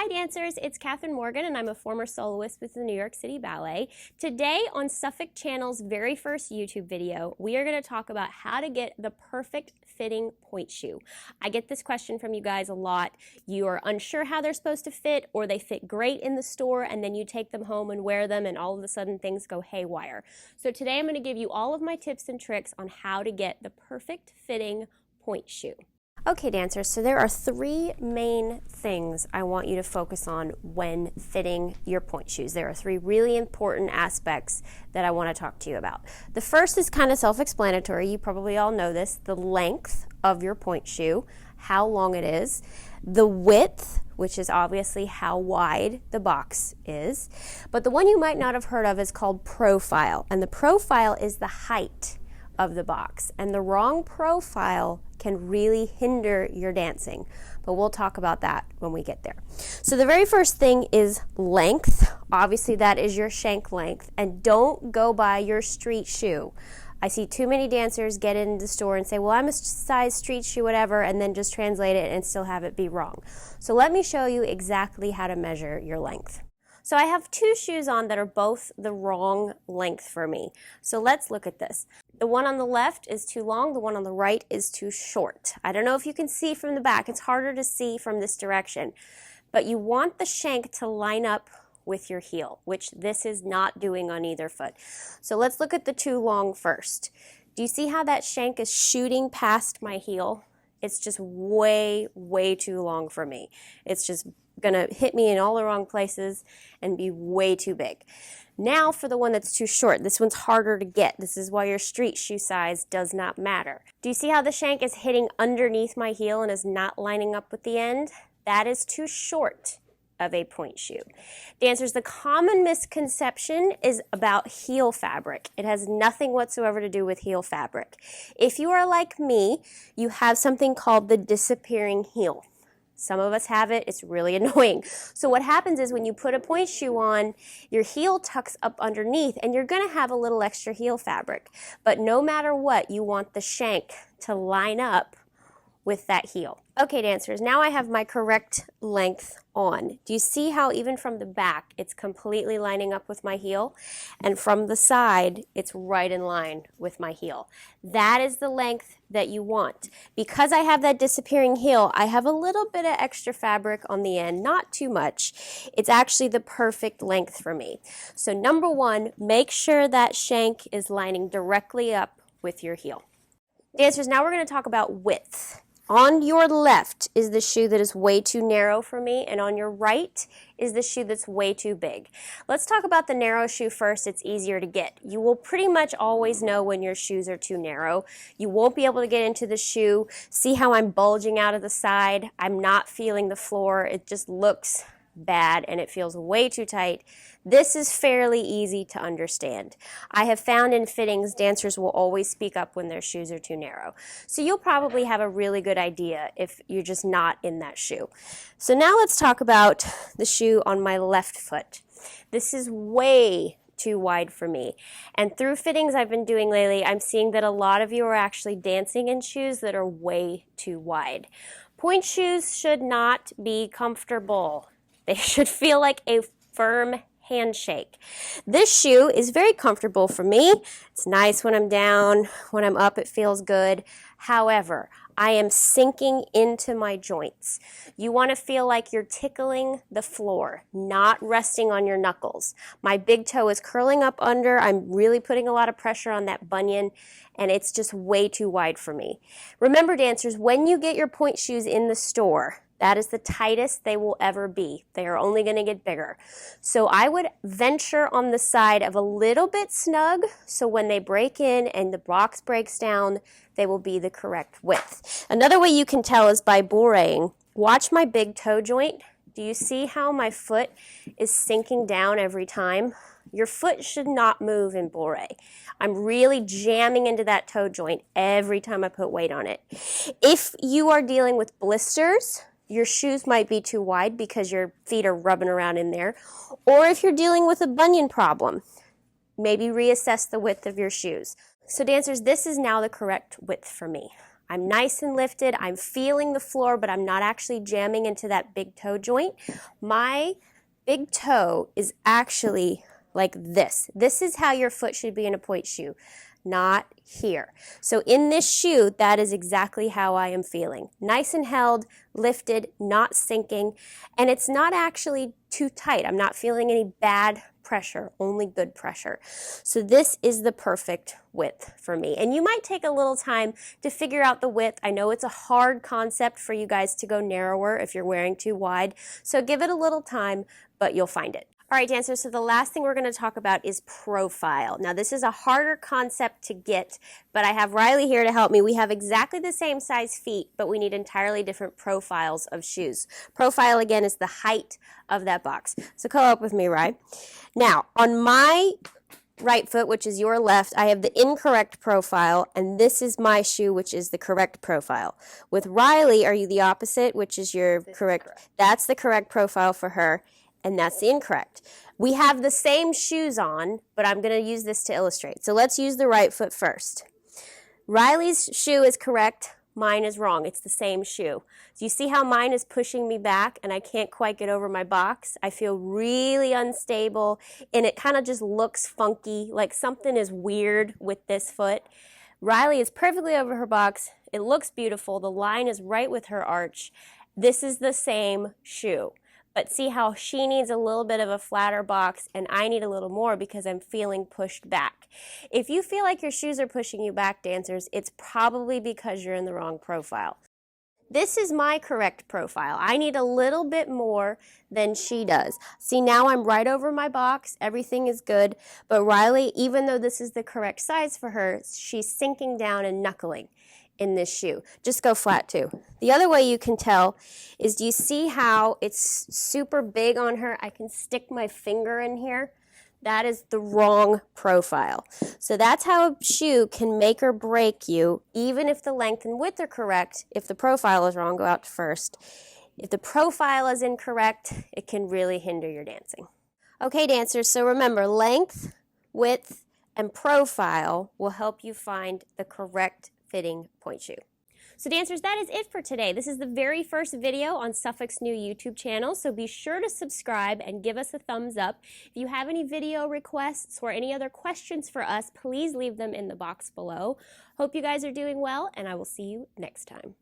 Hi dancers, it's Kathryn Morgan and I'm a former soloist with the New York City Ballet. Today on Suffolk Channel's very first YouTube video, we are going to talk about how to get the perfect fitting pointe shoe. I get this question from you guys a lot. You are unsure how they're supposed to fit, or they fit great in the store and then you take them home and wear them and all of a sudden things go haywire. So today I'm going to give you all of my tips and tricks on how to get the perfect fitting pointe shoe. Okay dancers, so there are three main things I want you to focus on when fitting your pointe shoes. There are three really important aspects that I want to talk to you about. The first is kind of self-explanatory. You probably all know this. The length of your pointe shoe, how long it is. The width, which is obviously how wide the box is. But the one you might not have heard of is called profile. And the profile is the height of the box. And the wrong profile can really hinder your dancing, but we'll talk about that when we get there. So the very first thing is length. Obviously that is your shank length, and don't go by your street shoe. I see too many dancers get in the store and say, well, I'm a size street shoe, whatever, and then just translate it and still have it be wrong. So let me show you exactly how to measure your length. So I have two shoes on that are both the wrong length for me. So let's look at this. The one on the left is too long, the one on the right is too short. I don't know if you can see from the back, it's harder to see from this direction, but you want the shank to line up with your heel, which this is not doing on either foot. So let's look at the too long first. Do you see how that shank is shooting past my heel? It's just way, way too long for me. It's just gonna hit me in all the wrong places and be way too big. Now for the one that's too short, this one's harder to get. This is why your street shoe size does not matter. Do you see how the shank is hitting underneath my heel and is not lining up with the end? That is too short of a pointe shoe. Dancers, the common misconception is about heel fabric. It has nothing whatsoever to do with heel fabric. If you are like me, you have something called the disappearing heel. Some of us have it, it's really annoying. So what happens is when you put a pointe shoe on, your heel tucks up underneath and you're gonna have a little extra heel fabric. But no matter what, you want the shank to line up with that heel. Okay dancers, now I have my correct length on. Do you see how even from the back it's completely lining up with my heel? And from the side it's right in line with my heel. That is the length that you want. Because I have that disappearing heel, I have a little bit of extra fabric on the end, not too much. It's actually the perfect length for me. So number one, make sure that shank is lining directly up with your heel. Dancers, now we're going to talk about width. On your left is the shoe that is way too narrow for me, and on your right is the shoe that's way too big. Let's talk about the narrow shoe first. It's easier to get. You will pretty much always know when your shoes are too narrow. You won't be able to get into the shoe. See how I'm bulging out of the side? I'm not feeling the floor. It just looks bad and it feels way too tight. This is fairly easy to understand. I have found in fittings, dancers will always speak up when their shoes are too narrow. So you'll probably have a really good idea if you're just not in that shoe. So now let's talk about the shoe on my left foot. This is way too wide for me. And through fittings I've been doing lately, I'm seeing that a lot of you are actually dancing in shoes that are way too wide. Pointe shoes should not be comfortable. They should feel like a firm handshake. This shoe is very comfortable for me. It's nice when I'm down. When I'm up, it feels good. However, I am sinking into my joints. You want to feel like you're tickling the floor, not resting on your knuckles. My big toe is curling up under. I'm really putting a lot of pressure on that bunion, and it's just way too wide for me. Remember, dancers, when you get your pointe shoes in the store, that is the tightest they will ever be. They are only going to get bigger. So I would venture on the side of a little bit snug, so when they break in and the box breaks down, they will be the correct width. Another way you can tell is by bourreeing. Watch my big toe joint. Do you see how my foot is sinking down every time? Your foot should not move in bourrée. I'm really jamming into that toe joint every time I put weight on it. If you are dealing with blisters, your shoes might be too wide because your feet are rubbing around in there. Or if you're dealing with a bunion problem, maybe reassess the width of your shoes. So dancers, this is now the correct width for me. I'm nice and lifted. I'm feeling the floor, but I'm not actually jamming into that big toe joint. My big toe is actually like this. This is how your foot should be in a pointe shoe, not here. So in this shoe, that is exactly how I am feeling. Nice and held, lifted, not sinking, and it's not actually too tight. I'm not feeling any bad pressure, only good pressure. So this is the perfect width for me. And you might take a little time to figure out the width. I know it's a hard concept for you guys to go narrower if you're wearing too wide. So give it a little time, but you'll find it. All right, dancers, so the last thing we're going to talk about is profile. Now, this is a harder concept to get, but I have Riley here to help me. We have exactly the same size feet, but we need entirely different profiles of shoes. Profile, again, is the height of that box. So come up with me, Ry. Now, on my right foot, which is your left, I have the incorrect profile, and this is my shoe, which is the correct profile. With Riley, are you the opposite, which is your correct? That's the correct profile for her. And that's the incorrect. We have the same shoes on, but I'm going to use this to illustrate. So let's use the right foot first. Riley's shoe is correct. Mine is wrong. It's the same shoe. Do you see how mine is pushing me back and I can't quite get over my box? I feel really unstable and it kind of just looks funky, like something is weird with this foot. Riley is perfectly over her box. It looks beautiful. The line is right with her arch. This is the same shoe. But see how she needs a little bit of a flatter box and I need a little more because I'm feeling pushed back. If you feel like your shoes are pushing you back, dancers, it's probably because you're in the wrong profile. This is my correct profile. I need a little bit more than she does. See, now I'm right over my box. Everything is good. But Riley, even though this is the correct size for her, she's sinking down and knuckling in this shoe. Just go flat too. The other way you can tell is, do you see how it's super big on her? I can stick my finger in here. That is the wrong profile. So that's how a shoe can make or break you, even if the length and width are correct. If the profile is wrong, go out to first. If the profile is incorrect, it can really hinder your dancing. Okay, dancers, so remember, length, width, and profile will help you find the correct fitting pointe shoe. So dancers, that is it for today. This is the very first video on Suffolk's new YouTube channel, so be sure to subscribe and give us a thumbs up. If you have any video requests or any other questions for us, please leave them in the box below. Hope you guys are doing well, and I will see you next time.